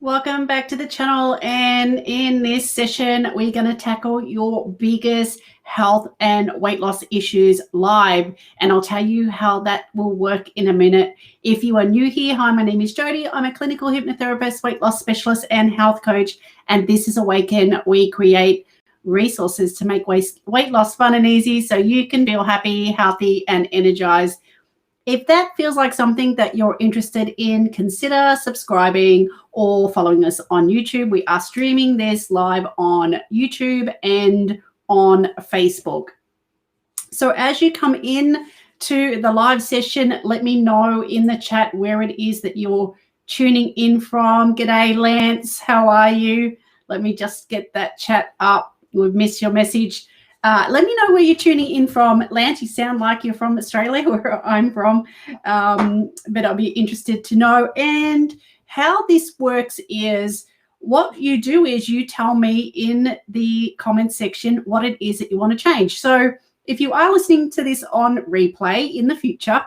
Welcome back to the channel, and in this session we're going to tackle your biggest health and weight loss issues live, and I'll tell you how that will work in a minute. If you are new here, hi, my name is Jody. I'm a clinical hypnotherapist, weight loss specialist and health coach, and this is Awaken. We create resources to make weight loss fun and easy so you can feel happy, healthy and energized. If that feels like something that you're interested in, consider subscribing or following us on YouTube. We are streaming this live on YouTube and on Facebook. So as you come in to the live session, let me know in the chat where it is that you're tuning in from. G'day, Lance. How are you? Let me just get that chat up. We've missed your message. Let me know where you're tuning in from. Lance, you sound like you're from Australia, where I'm from, but I'll be interested to know. And how this works is what you do is you tell me in the comment section what it is that you want to change. So if you are listening to this on replay in the future,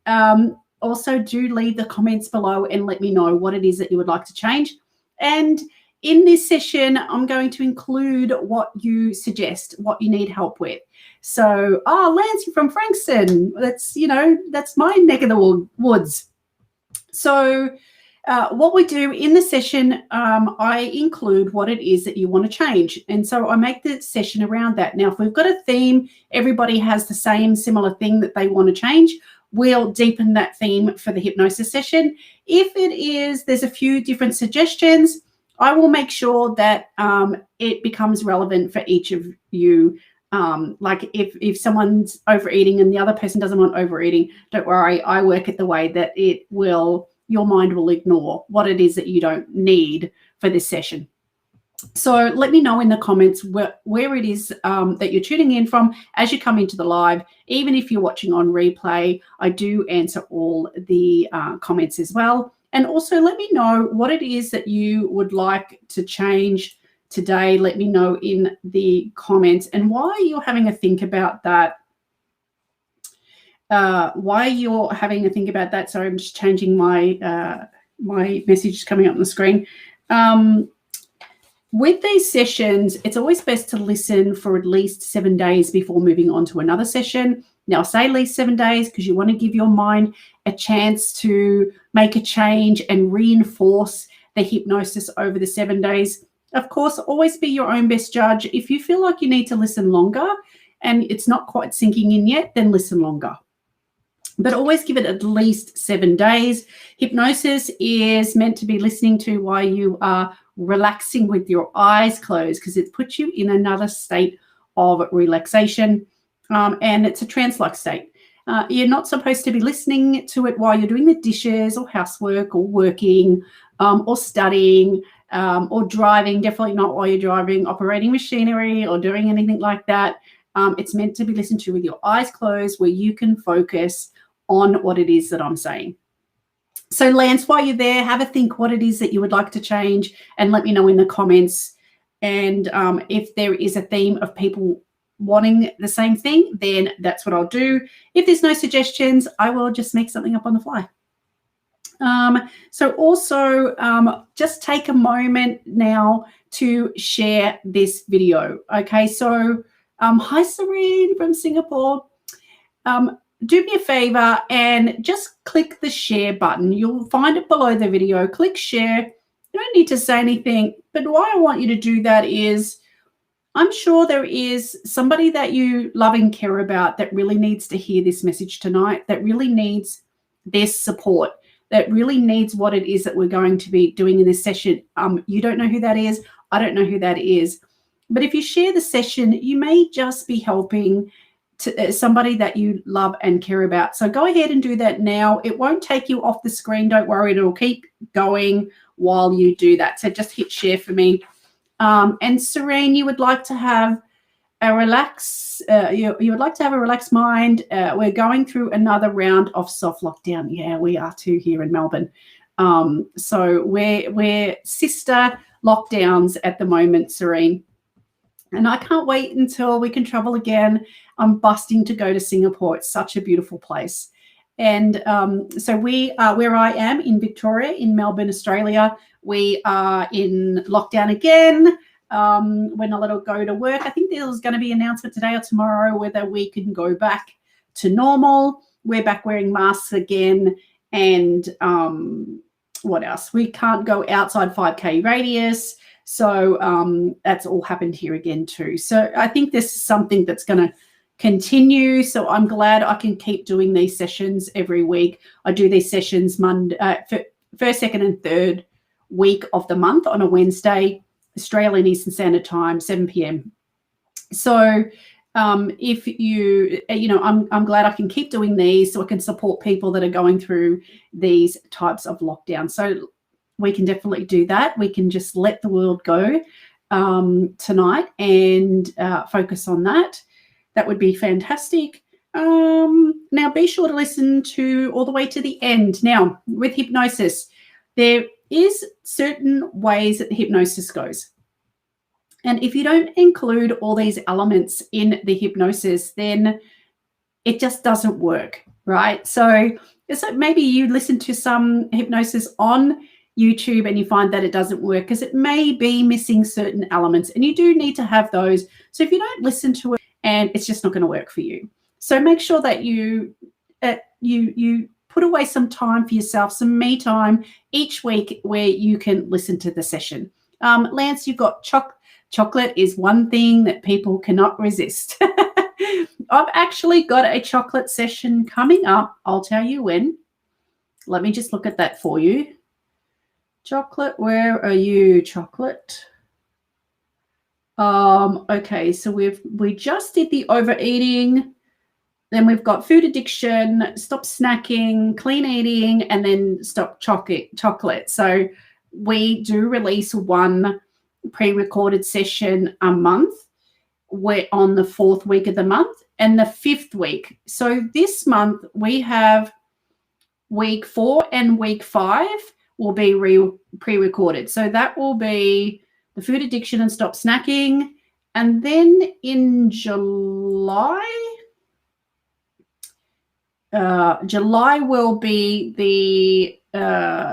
also do leave the comments below and let me know what it is that you would like to change. And in this session, I'm going to include what you suggest, what you need help with. So, Lance, you're from Frankston. That's my neck of the woods. So what we do in the session, I include what it is that you want to change. And so I make the session around that. Now, if we've got a theme, everybody has the same similar thing that they want to change, we'll deepen that theme for the hypnosis session. If it is, there's a few different suggestions, I will make sure that it becomes relevant for each of you. Like if someone's overeating and the other person doesn't want overeating, don't worry, I work it the way that your mind will ignore what it is that you don't need for this session. So let me know in the comments where it is that you're tuning in from as you come into the live. Even if you're watching on replay, I do answer all the comments as well. And also let me know what it is that you would like to change today. Let me know in the comments and why you're having a think about that. Why you're having a think about that. Sorry, I'm just changing my my message coming up on the screen. With these sessions, it's always best to listen for at least 7 days before moving on to another session. Now, I say at least 7 days because you want to give your mind a chance to make a change and reinforce the hypnosis over the 7 days. Of course, always be your own best judge. If you feel like you need to listen longer and it's not quite sinking in yet, then listen longer. But always give it at least 7 days. Hypnosis is meant to be listening to while you are relaxing with your eyes closed, because it puts you in another state of relaxation, and it's a trance-like state. You're not supposed to be listening to it while you're doing the dishes or housework or working or studying or driving. Definitely not while you're driving, operating machinery or doing anything like that. It's meant to be listened to with your eyes closed, where you can focus on what it is that I'm saying. So Lance, while you're there, have a think what it is that you would like to change and let me know in the comments. And if there is a theme of people wanting the same thing, then that's what I'll do. If there's no suggestions, I will just make something up on the fly. So also just take a moment now to share this video. Okay, so hi Serene from Singapore. Do me a favor and just click the share button. You'll find it below the video. Click share. You don't need to say anything, but why I want you to do that is I'm sure there is somebody that you love and care about that really needs to hear this message tonight, that really needs this support, that really needs what it is that we're going to be doing in this session. You don't know who that is. I don't know who that is. But if you share the session, you may just be helping to somebody that you love and care about. So go ahead and do that now. It won't take you off the screen. Don't worry. It'll keep going while you do that. So just hit share for me. And Serene, you would like to have a relaxed mind. We're going through another round of soft lockdown. Yeah, we are too here in Melbourne. So we're sister lockdowns at the moment, Serene. And I can't wait until we can travel again. I'm busting to go to Singapore. It's such a beautiful place. And so we are where I am in Victoria, in Melbourne, Australia. We are in lockdown again. We're not allowed to go to work. I think there's going to be an announcement today or tomorrow whether we can go back to normal. We're back wearing masks again. And what else? We can't go outside 5K radius. So that's all happened here again too. So I think this is something that's going to continue. So I'm glad I can keep doing these sessions every week. I do these sessions Monday, first, second, and third week of the month on a Wednesday, Australian Eastern Standard Time, 7 p.m. So if I'm glad I can keep doing these so I can support people that are going through these types of lockdowns. So we can definitely do that. We can just let the world go tonight and focus on that. That would be fantastic. Now, be sure to listen to all the way to the end. Now, with hypnosis, there is certain ways that the hypnosis goes. And if you don't include all these elements in the hypnosis, then it just doesn't work, right? So maybe you listen to some hypnosis on YouTube and you find that it doesn't work because it may be missing certain elements, and you do need to have those. So if you don't listen to it, and it's just not going to work for you. So make sure that you put away some time for yourself, some me time each week where you can listen to the session. Lance, you've got chocolate is one thing that people cannot resist. I've actually got a chocolate session coming up. I'll tell you when. Let me just look at that for you. Chocolate, where are you, chocolate? Okay, so we just did the overeating, then we've got food addiction, stop snacking, clean eating, and then stop chocolate. So we do release one pre-recorded session a month. We're on the 4th week of the month and the 5th week. So this month we have week 4 and week 5 will be pre-recorded. So that will be the food addiction and stop snacking. And then in July will be the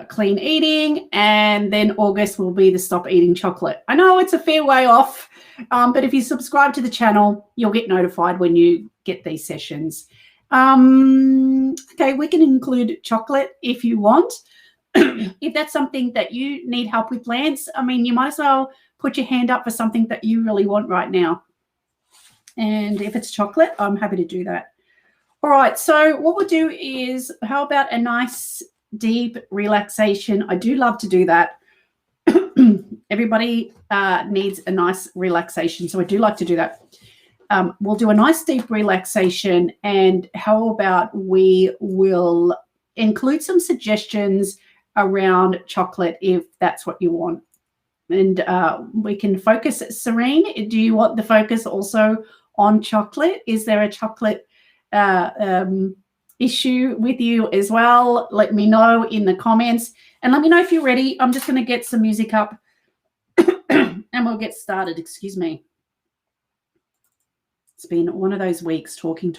clean eating, and then August will be the stop eating chocolate. I know it's a fair way off, but if you subscribe to the channel, you'll get notified when you get these sessions. Okay, we can include chocolate if you want. If that's something that you need help with, Lance, I mean, you might as well put your hand up for something that you really want right now. And if it's chocolate, I'm happy to do that. All right, so what we'll do is, how about a nice deep relaxation? I do love to do that. Everybody needs a nice relaxation, so I do like to do that. We'll do a nice deep relaxation, and how about we will include some suggestions around chocolate if that's what you want. And we can focus. Serene, do you want the focus also on chocolate? Is there a chocolate issue with you as well? Let me know in the comments, and let me know if you're ready. I'm just going to get some music up and we'll get started. Excuse me. It's been one of those weeks talking.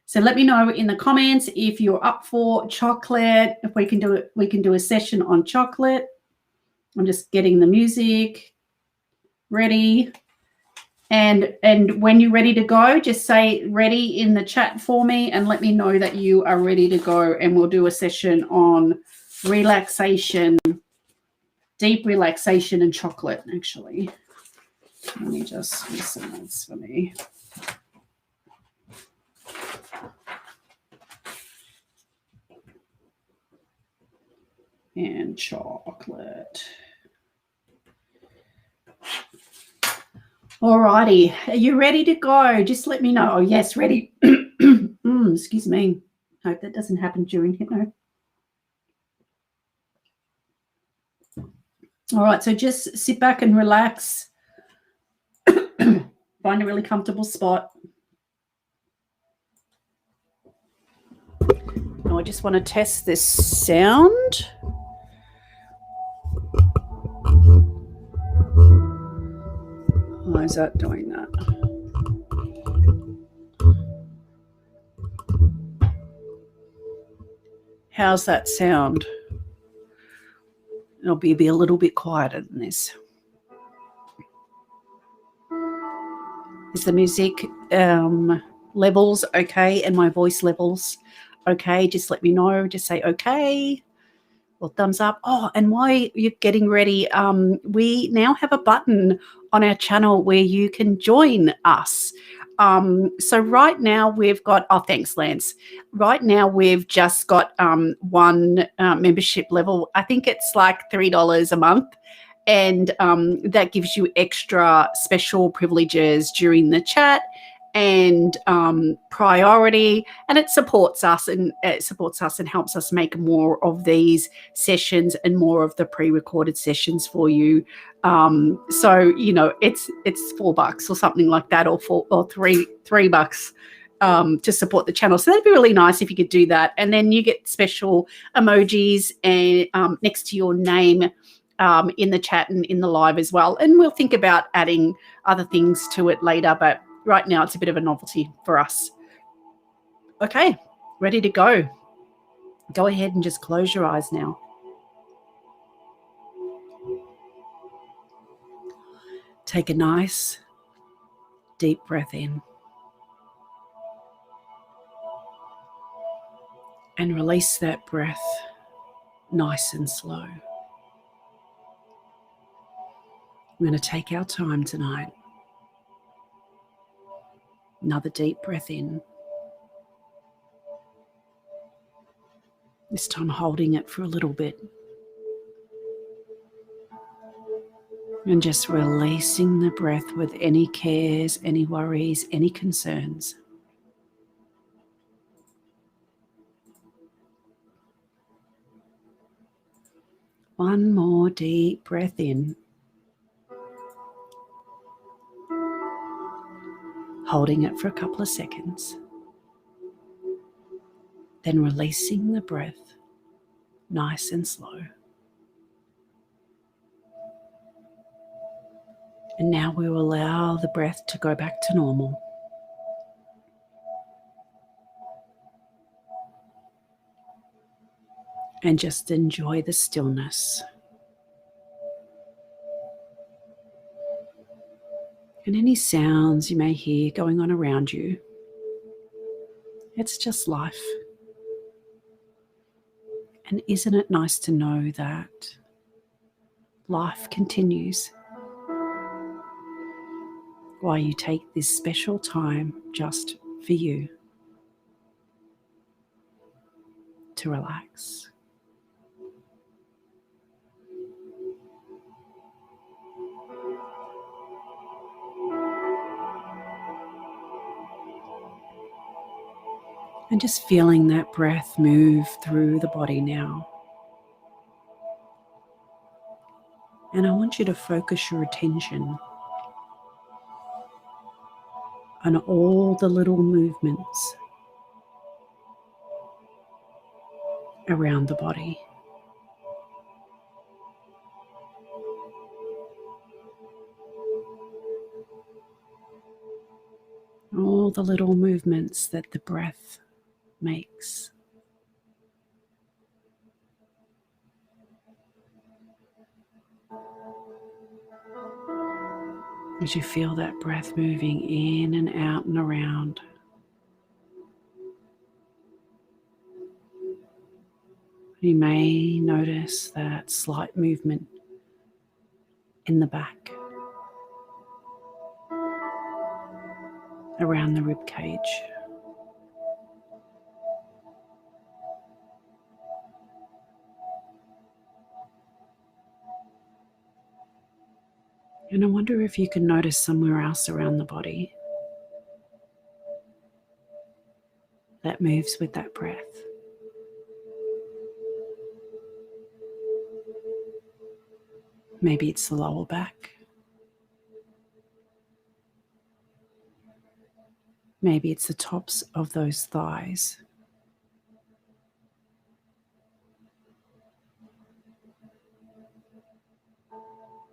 So let me know in the comments if you're up for chocolate. If we can do it, we can do a session on chocolate. I'm just getting the music ready. And when you're ready to go, just say ready in the chat for me and let me know that you are ready to go. And we'll do a session on relaxation, deep relaxation and chocolate, actually. Let me just listen this for me. And chocolate. All righty. Are you ready to go? Just let me know. Oh, yes, ready. Excuse me. Hope that doesn't happen during hypno. All right, so just sit back and relax. Find a really comfortable spot. Now I just want to test this sound. Why is that doing that? How's that sound? It'll be a little bit quieter than this. Is the music levels okay and my voice levels okay? Just let me know. Just say okay or thumbs up. Oh, and while you're getting ready, we now have a button on our channel where you can join us. So right now we've got, oh, thanks, Lance. Right now we've just got one membership level. I think it's like $3 a month. And that gives you extra special privileges during the chat and priority, and it supports us and helps us make more of these sessions and more of the pre-recorded sessions for you. So you know, it's $4 or something like that, or $3 to support the channel. So that'd be really nice if you could do that. And then you get special emojis and next to your name in the chat and in the live as well. And we'll think about adding other things to it later, but right now it's a bit of a novelty for us. Okay, ready to go. Go ahead and just close your eyes now. Take a nice deep breath in and release that breath nice and slow. We're going to take our time tonight. Another deep breath in. This time holding it for a little bit. And just releasing the breath with any cares, any worries, any concerns. One more deep breath in. Holding it for a couple of seconds. Then releasing the breath nice and slow. And now we will allow the breath to go back to normal. And just enjoy the stillness. And any sounds you may hear going on around you. It's just life. And isn't it nice to know that life continues while you take this special time just for you to relax. And just feeling that breath move through the body now. And I want you to focus your attention on all the little movements around the body. All the little movements that the breath makes. As you feel that breath moving in and out and around. You may notice that slight movement in the back, around the rib cage. And I wonder if you can notice somewhere else around the body that moves with that breath. Maybe it's the lower back. Maybe it's the tops of those thighs.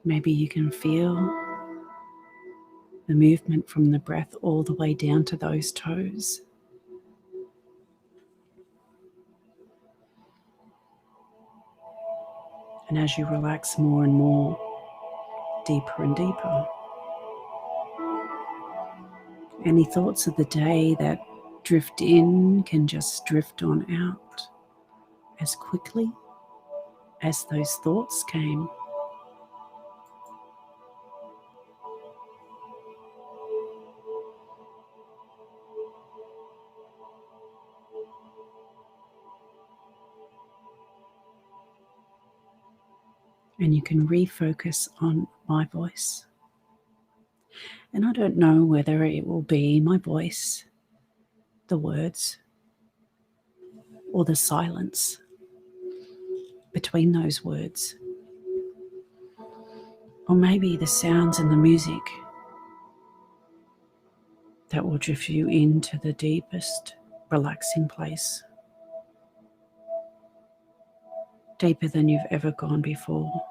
Maybe you can feel the movement from the breath all the way down to those toes. And as you relax more and more, deeper and deeper, any thoughts of the day that drift in can just drift on out as quickly as those thoughts came. And you can refocus on my voice. And I don't know whether it will be my voice, the words, or the silence between those words. Or maybe the sounds and the music that will drift you into the deepest relaxing place, deeper than you've ever gone before.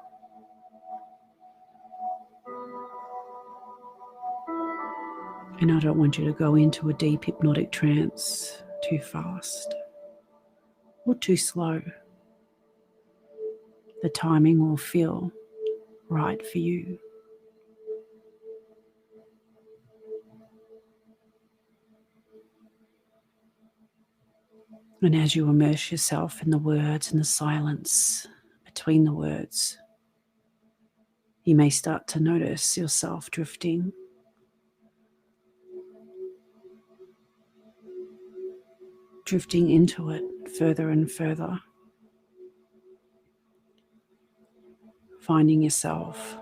And I don't want you to go into a deep hypnotic trance too fast or too slow. The timing will feel right for you. And as you immerse yourself in the words and the silence between the words, you may start to notice yourself drifting. Drifting into it further and further. Finding yourself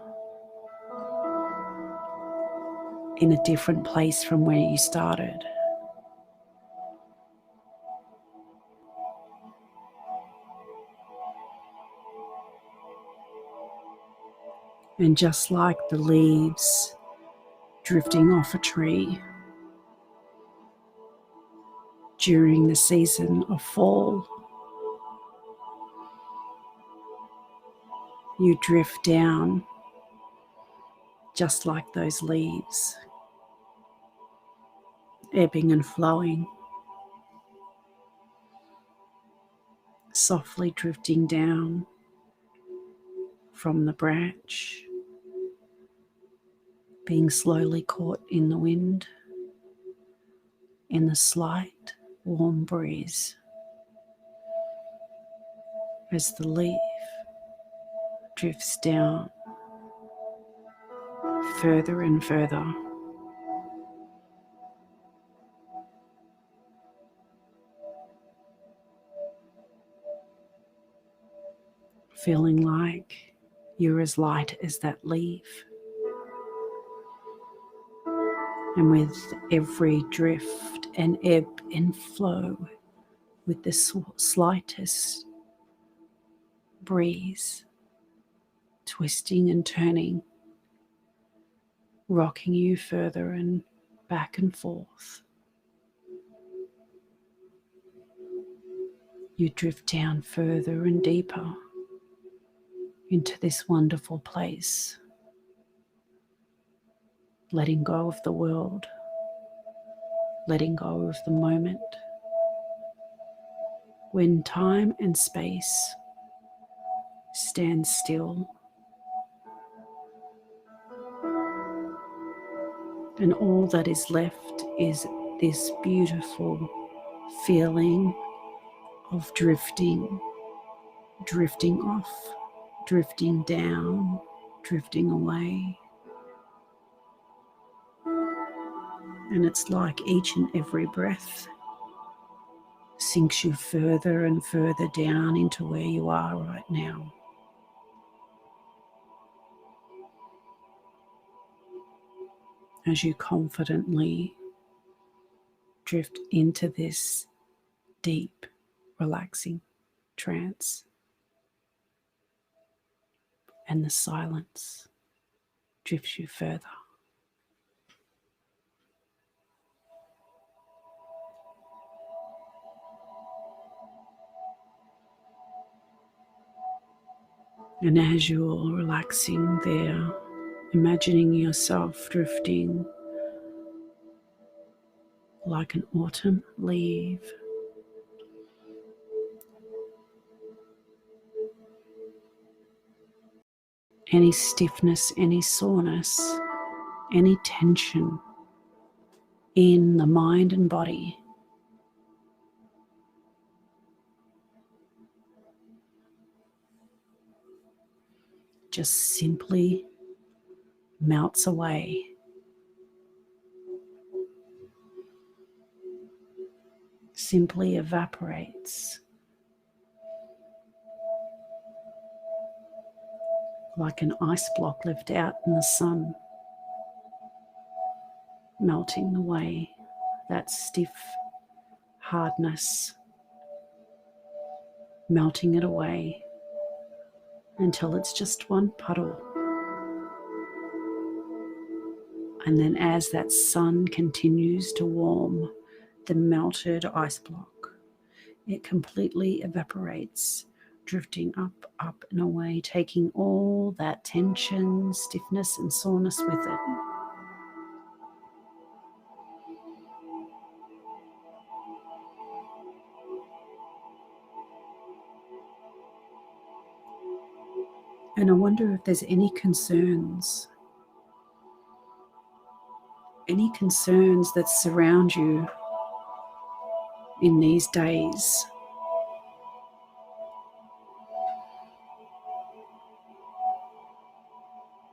in a different place from where you started. And just like the leaves drifting off a tree during the season of fall, you drift down just like those leaves, ebbing and flowing, softly drifting down from the branch, being slowly caught in the wind, in the slight warm breeze, as the leaf drifts down further and further, feeling like you're as light as that leaf. And with every drift and ebb and flow, with the slightest breeze, twisting and turning, rocking you further and back and forth, you drift down further and deeper into this wonderful place, letting go of the world, letting go of the moment, when time and space stand still, and all that is left is this beautiful feeling of drifting, drifting off, drifting down, drifting away. And it's like each and every breath sinks you further and further down into where you are right now. As you confidently drift into this deep, relaxing trance, and the silence drifts you further. And as you're relaxing there, imagining yourself drifting like an autumn leaf, any stiffness, any soreness, any tension in the mind and body. Just simply melts away. Simply evaporates. Like an ice block left out in the sun, melting away that stiff hardness, melting it away until it's just one puddle. And then as that sun continues to warm the melted ice block, it completely evaporates, drifting up, up and away, taking all that tension, stiffness and soreness with it. And I wonder if there's any concerns that surround you in these days.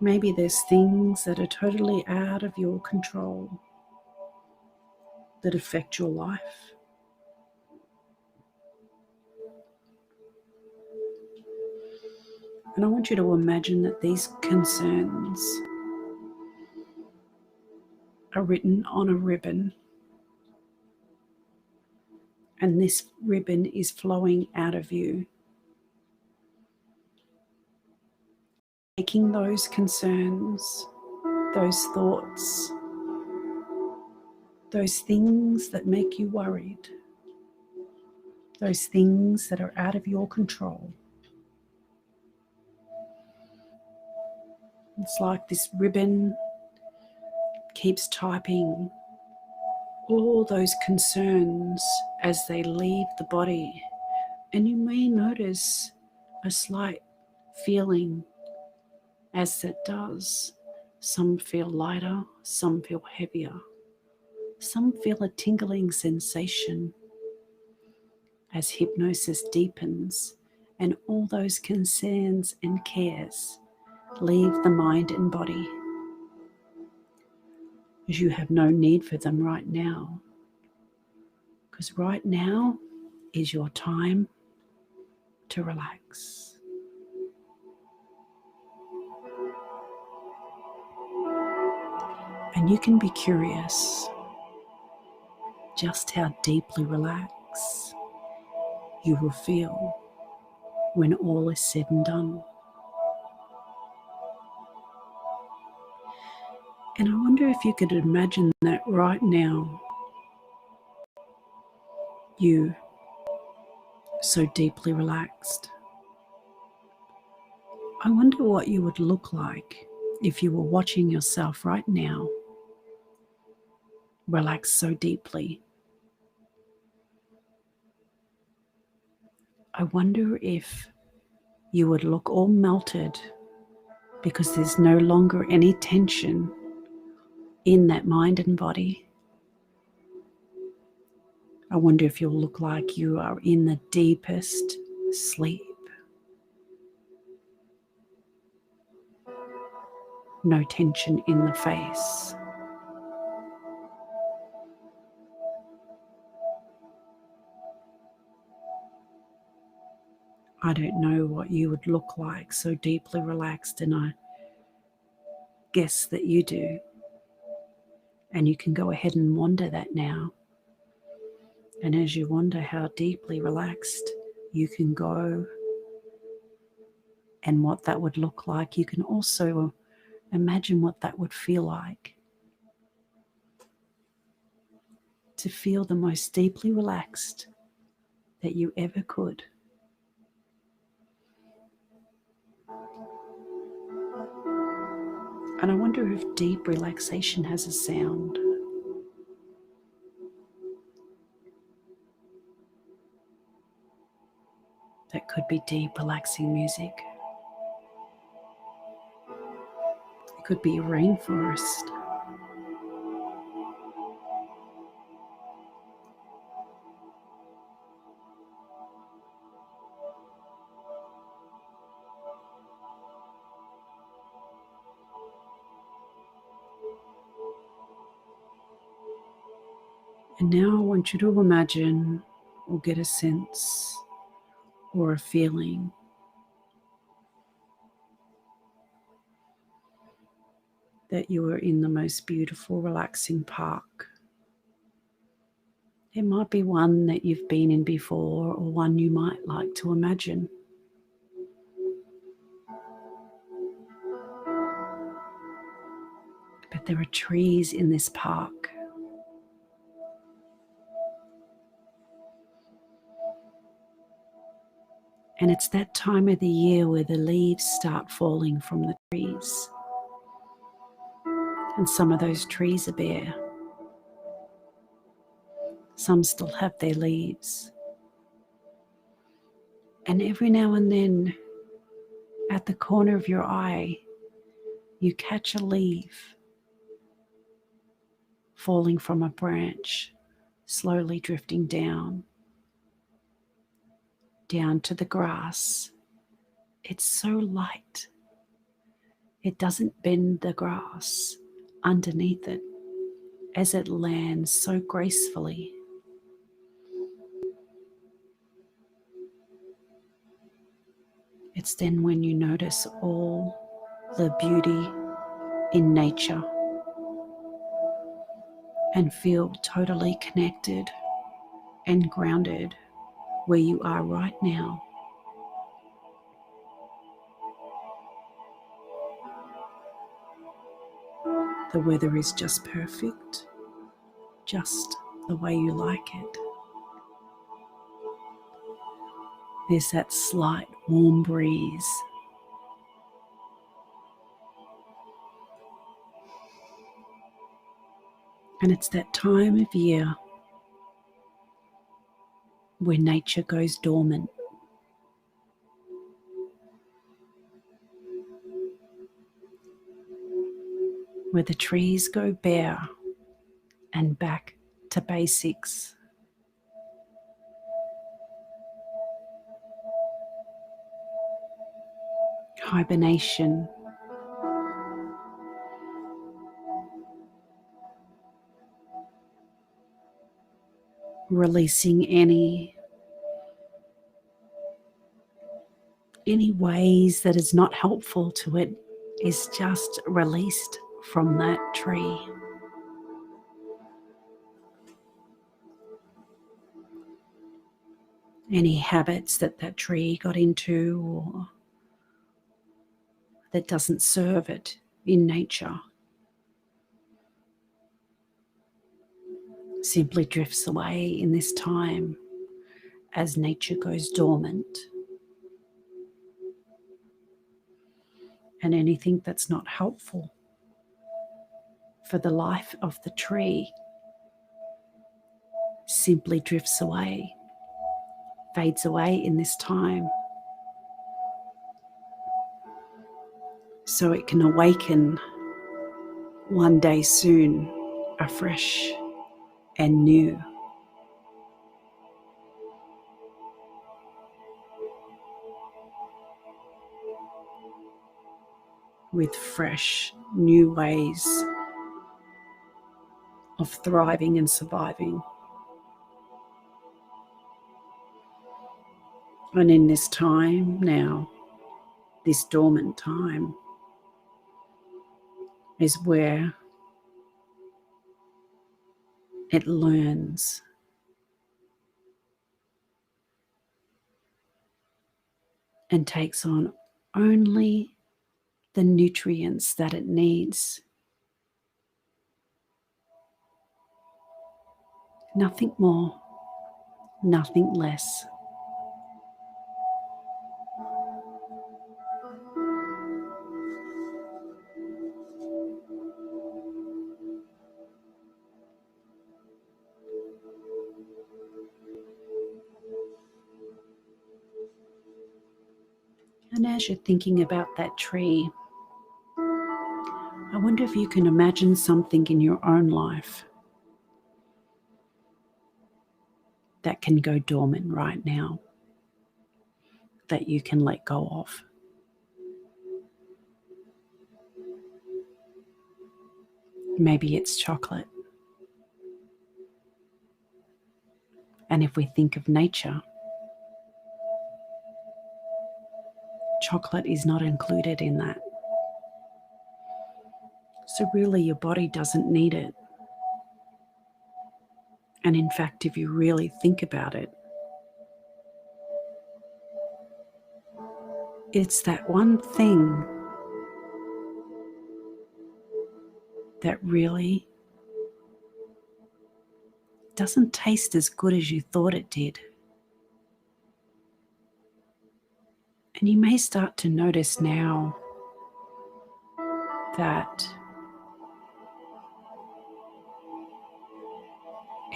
Maybe there's things that are totally out of your control that affect your life. And I want you to imagine that these concerns are written on a ribbon, and this ribbon is flowing out of you, taking those concerns, those thoughts, those things that make you worried, those things that are out of your control. It's like this ribbon keeps typing all those concerns as they leave the body. And you may notice a slight feeling as it does. Some feel lighter, some feel heavier. Some feel a tingling sensation as hypnosis deepens and all those concerns and cares leave the mind and body, as you have no need for them right now, because right now is your time to relax. And you can be curious just how deeply relaxed you will feel when all is said and done. And I wonder if you could imagine that right now, you so deeply relaxed. I wonder what you would look like if you were watching yourself right now, relax so deeply. I wonder if you would look all melted because there's no longer any tension in that mind and body. I wonder if you'll look like you are in the deepest sleep. No tension in the face. I don't know what you would look like so deeply relaxed, and I guess that you do. And you can go ahead and wander that now. And as you wonder how deeply relaxed you can go and what that would look like, you can also imagine what that would feel like. To feel the most deeply relaxed that you ever could. And I wonder if deep relaxation has a sound. That could be deep, relaxing music. Could be a rainforest. And now I want you to imagine or get a sense or a feeling that you are in the most beautiful, relaxing park. It might be one that you've been in before or one you might like to imagine. But there are trees in this park. And it's that time of the year where the leaves start falling from the trees. And some of those trees are bare. Some still have their leaves. And every now and then, at the corner of your eye, you catch a leaf falling from a branch, slowly drifting down to the grass. It's so light. It doesn't bend the grass underneath it as it lands so gracefully. It's then when you notice all the beauty in nature and feel totally connected and grounded where you are right now. The weather is just perfect, just the way you like it. There's that slight warm breeze. And it's that time of year where nature goes dormant. Where the trees go bare and back to basics. Hibernation. Releasing any ways that is not helpful to it is just released from that tree. Any habits that tree got into or that doesn't serve it in nature simply drifts away in this time as nature goes dormant. And anything that's not helpful for the life of the tree simply drifts away, fades away in this time, so it can awaken one day soon, afresh and new. With fresh, new ways of thriving and surviving. And in this time now, this dormant time, is where it learns and takes on only the nutrients that it needs. Nothing more, nothing less. And as you're thinking about that tree, I wonder if you can imagine something in your own life that can go dormant right now, that you can let go of. Maybe it's chocolate. And if we think of nature, chocolate is not included in that. So really your body doesn't need it. And in fact, if you really think about it, it's that one thing that really doesn't taste as good as you thought it did. And you may start to notice now that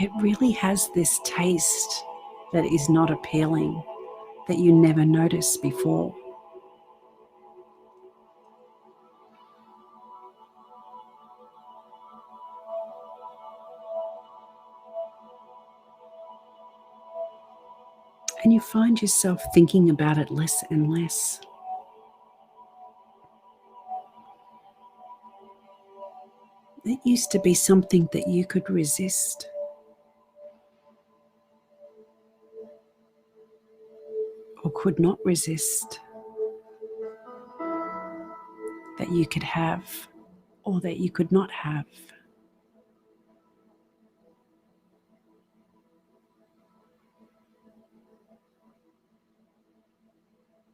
it really has this taste that is not appealing, that you never noticed before. And you find yourself thinking about it less and less. It used to be something that you could resist. Or could not resist. That you could have or that you could not have.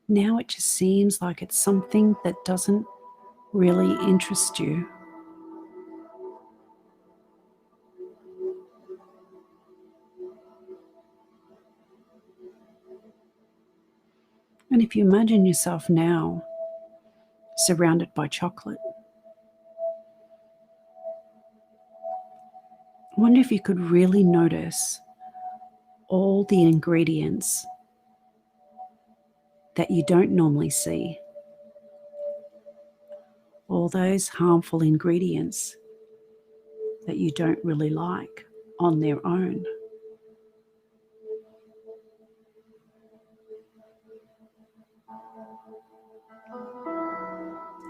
Now it just seems like it's something that doesn't really interest you. And if you imagine yourself now surrounded by chocolate, I wonder if you could really notice all the ingredients that you don't normally see. All those harmful ingredients that you don't really like on their own.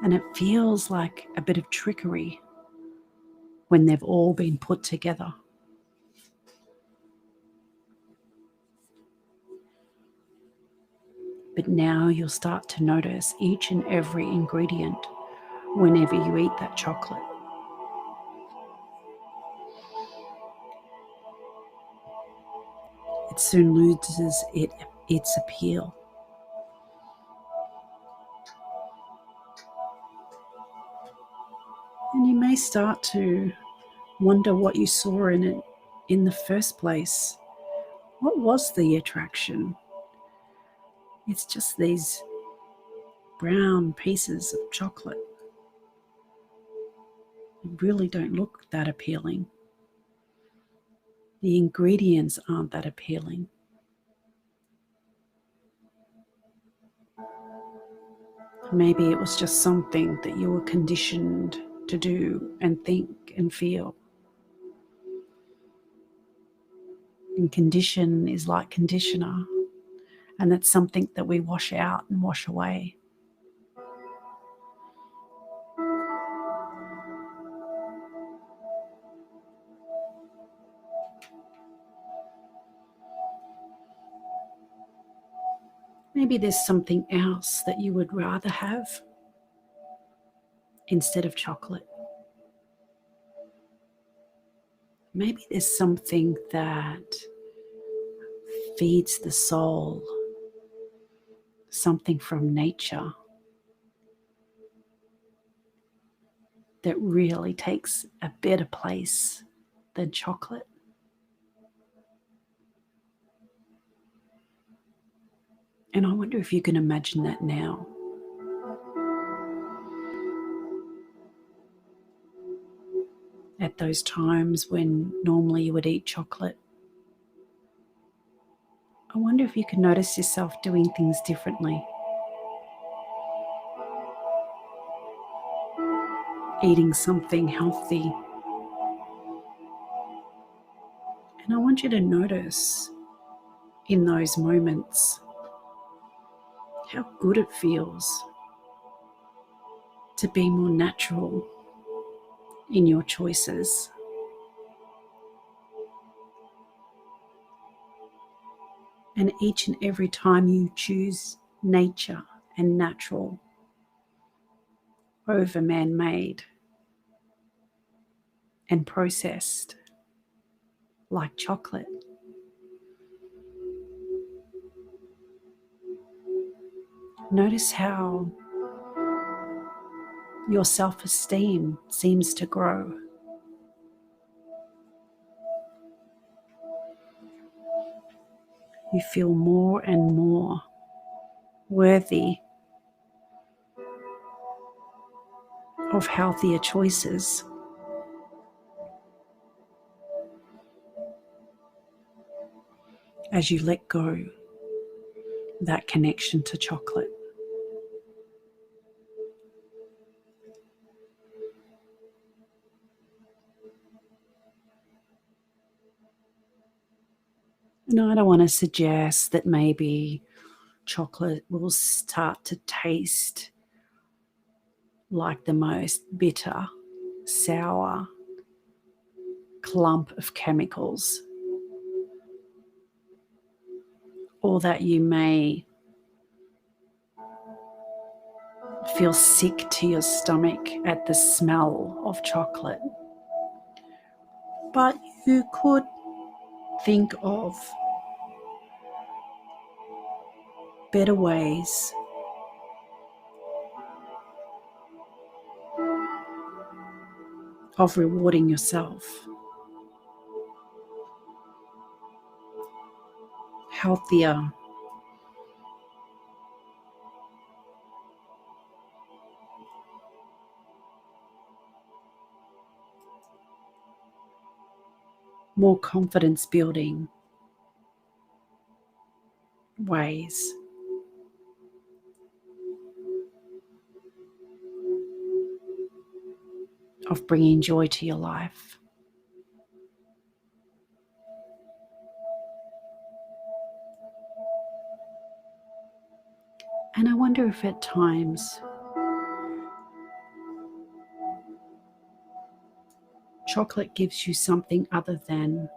And it feels like a bit of trickery when they've all been put together. But now you'll start to notice each and every ingredient whenever you eat that chocolate. It soon loses its appeal. And you may start to wonder what you saw in it in the first place. What was the attraction? It's just these brown pieces of chocolate. They really don't look that appealing. The ingredients aren't that appealing. Maybe it was just something that you were conditioned to do and think and feel. And condition is like conditioner, and that's something that we wash out and wash away. Maybe there's something else that you would rather have instead of chocolate. Maybe there's something that feeds the soul, something from nature that really takes a better place than chocolate. And I wonder if you can imagine that now. At those times when normally you would eat chocolate, I wonder if you can notice yourself doing things differently. eating something healthy. And I want you to notice in those moments how good it feels to be more natural in your choices. And each and every time you choose nature and natural over man-made and processed like chocolate, notice how your self-esteem seems to grow. You feel more and more worthy of healthier choices. As you let go that connection to chocolate. And I don't want to suggest that maybe chocolate will start to taste like the most bitter, sour clump of chemicals, or that you may feel sick to your stomach at the smell of chocolate. But you could think of better ways of rewarding yourself. Healthier, more confidence building ways. Of bringing joy to your life. And I wonder if at times chocolate gives you something other than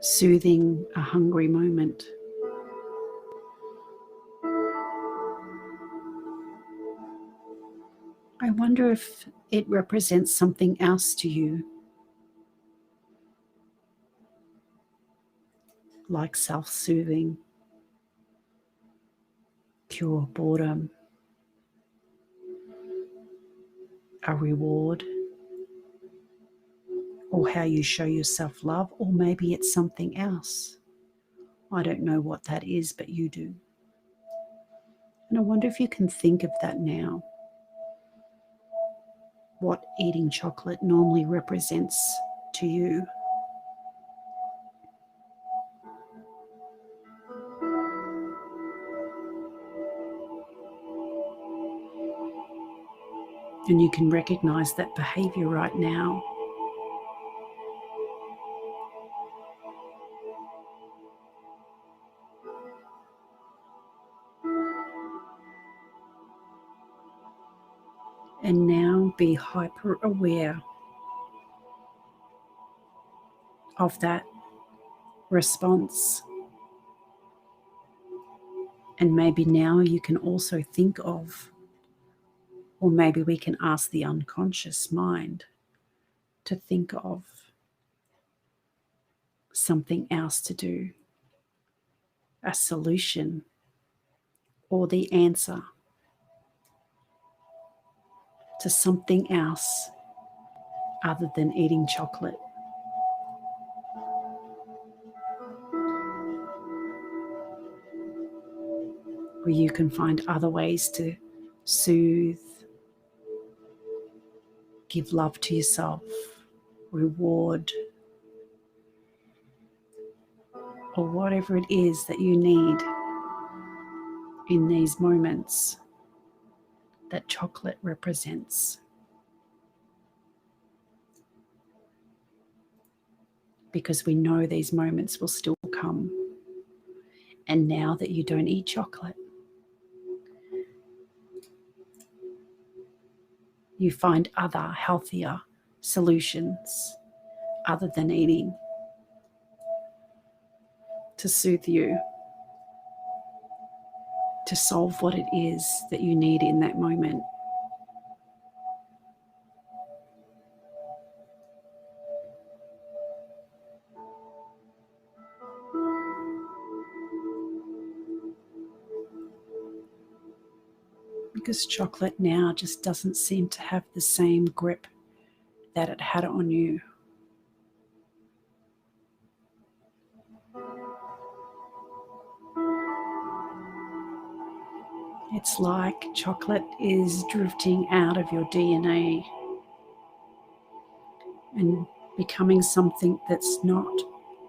soothing a hungry moment. I wonder if it represents something else to you, like self-soothing, cure boredom, a reward, or how you show yourself love, or maybe it's something else. I don't know what that is, but you do. And I wonder if you can think of that now. What eating chocolate normally represents to you. And you can recognize that behavior right now. And now be hyper aware of that response. And maybe now you can also think of, or maybe we can ask the unconscious mind to think of something else to do, a solution or the answer to something else other than eating chocolate. Where you can find other ways to soothe, give love to yourself, reward, or whatever it is that you need in these moments that chocolate represents. Because we know these moments will still come. And now that you don't eat chocolate, you find other healthier solutions other than eating to soothe you, to solve what it is that you need in that moment. Because chocolate now just doesn't seem to have the same grip that it had on you. It's like chocolate is drifting out of your DNA and becoming something that's not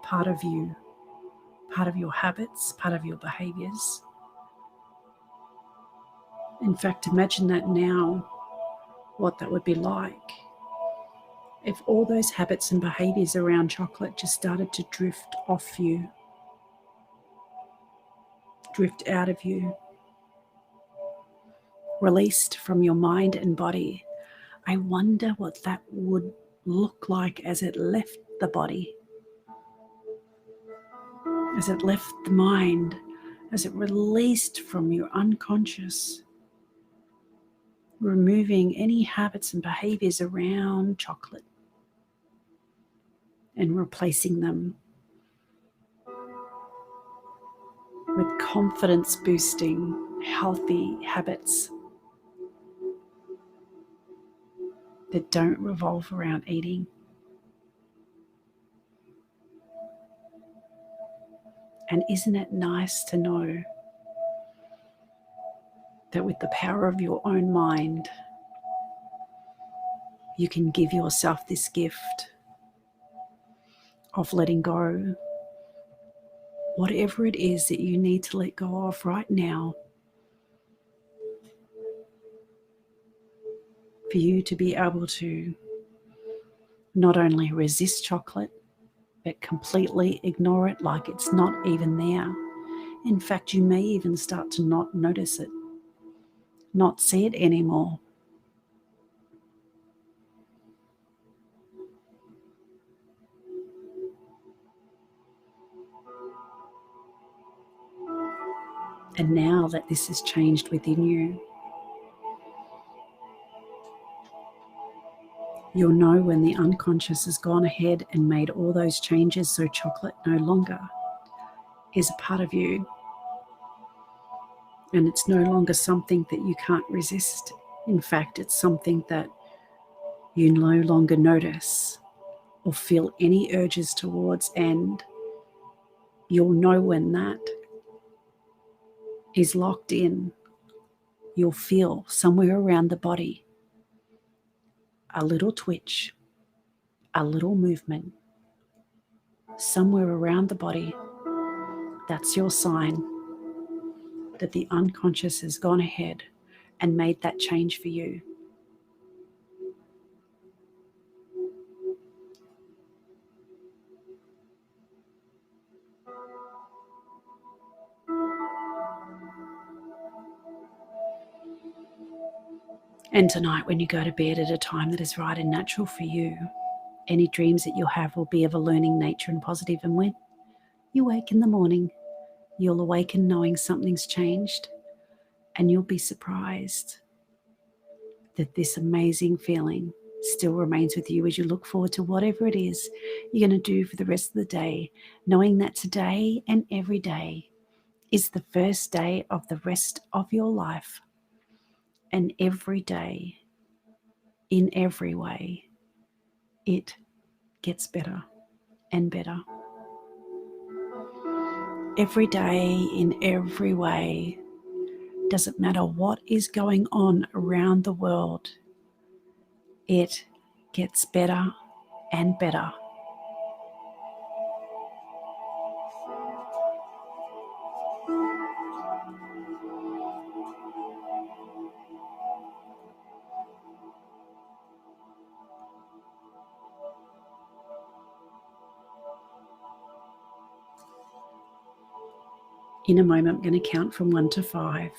part of you, part of your habits, part of your behaviors. In fact, imagine that now, what that would be like if all those habits and behaviors around chocolate just started to drift off you, drift out of you, released from your mind and body. I wonder what that would look like as it left the body, as it left the mind, as it released from your unconscious, removing any habits and behaviors around chocolate and replacing them with confidence boosting, healthy habits that don't revolve around eating. And isn't it nice to know that with the power of your own mind, you can give yourself this gift of letting go whatever it is that you need to let go of right now for you to be able to not only resist chocolate, but completely ignore it like it's not even there. In fact, you may even start to not notice it, not see it anymore. And now that this has changed within you, you'll know when the unconscious has gone ahead and made all those changes so chocolate no longer is a part of you. And it's no longer something that you can't resist. In fact, it's something that you no longer notice or feel any urges towards, and you'll know when that is locked in. You'll feel somewhere around the body a little twitch, a little movement, somewhere around the body. That's your sign that the unconscious has gone ahead and made that change for you. And tonight, when you go to bed at a time that is right and natural for you, any dreams that you'll have will be of a learning nature and positive. And when you wake in the morning, you'll awaken knowing something's changed, and you'll be surprised that this amazing feeling still remains with you as you look forward to whatever it is you're going to do for the rest of the day, knowing that today and every day is the first day of the rest of your life. And every day, in every way, it gets better and better. Every day, in every way, doesn't matter what is going on around the world, it gets better and better. In a moment, I'm going to count from 1 to 5.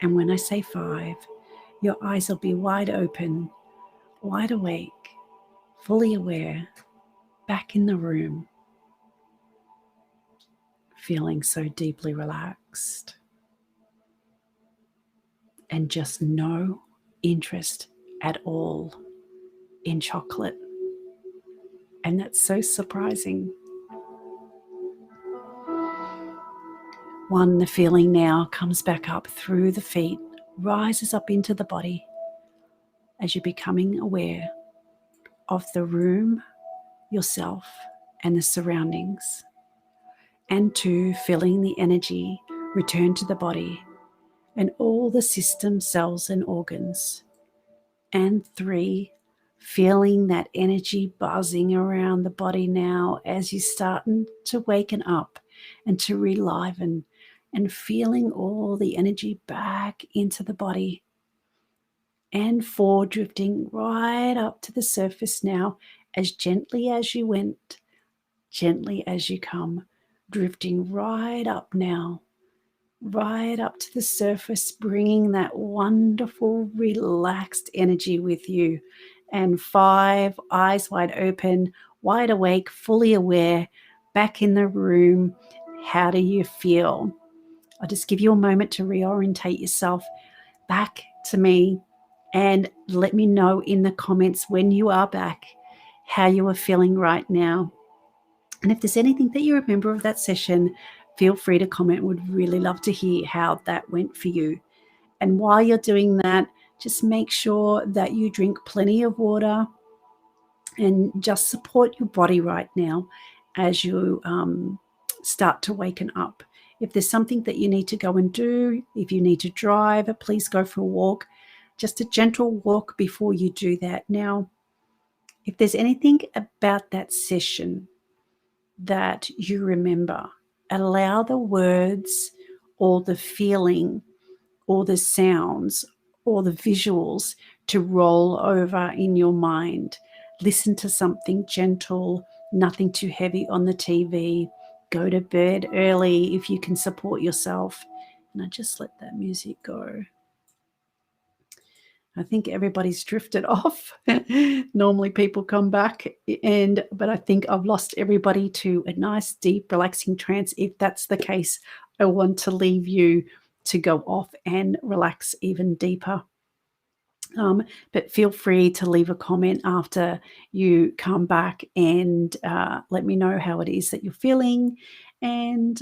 And when I say 5, your eyes will be wide open, wide awake, fully aware, back in the room, feeling so deeply relaxed, and just no interest at all in chocolate. And that's so surprising. 1, the feeling now comes back up through the feet, rises up into the body as you're becoming aware of the room, yourself, and the surroundings. And 2, feeling the energy return to the body and all the systems, cells, and organs. And 3, feeling that energy buzzing around the body now as you're starting to waken up and to reliven, and feeling all the energy back into the body. And 4, drifting right up to the surface now, as gently as you went, gently as you come, drifting right up now, right up to the surface, bringing that wonderful, relaxed energy with you. And 5, eyes wide open, wide awake, fully aware, back in the room. How do you feel? I'll just give you a moment to reorientate yourself back to me, and let me know in the comments when you are back how you are feeling right now. And if there's anything that you remember of that session, feel free to comment. Would really love to hear how that went for you. And while you're doing that, just make sure that you drink plenty of water and just support your body right now as you start to waken up. If there's something that you need to go and do, if you need to drive, please go for a walk, just a gentle walk before you do that. Now, if there's anything about that session that you remember, allow the words or the feeling or the sounds or the visuals to roll over in your mind. Listen to something gentle, nothing too heavy on the TV. Go to bed early if you can support yourself. And I just let that music go. I think everybody's drifted off. Normally people come back, but I think I've lost everybody to a nice, deep, relaxing trance. If that's the case, I want to leave you to go off and relax even deeper. But feel free to leave a comment after you come back and let me know how it is that you're feeling, and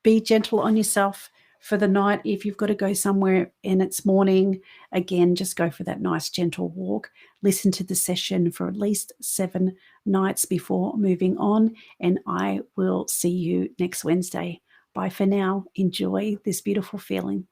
be gentle on yourself for the night. If you've got to go somewhere and it's morning, again, just go for that nice gentle walk. Listen to the session for at least 7 nights before moving on, and I will see you next Wednesday. Bye for now. Enjoy this beautiful feeling.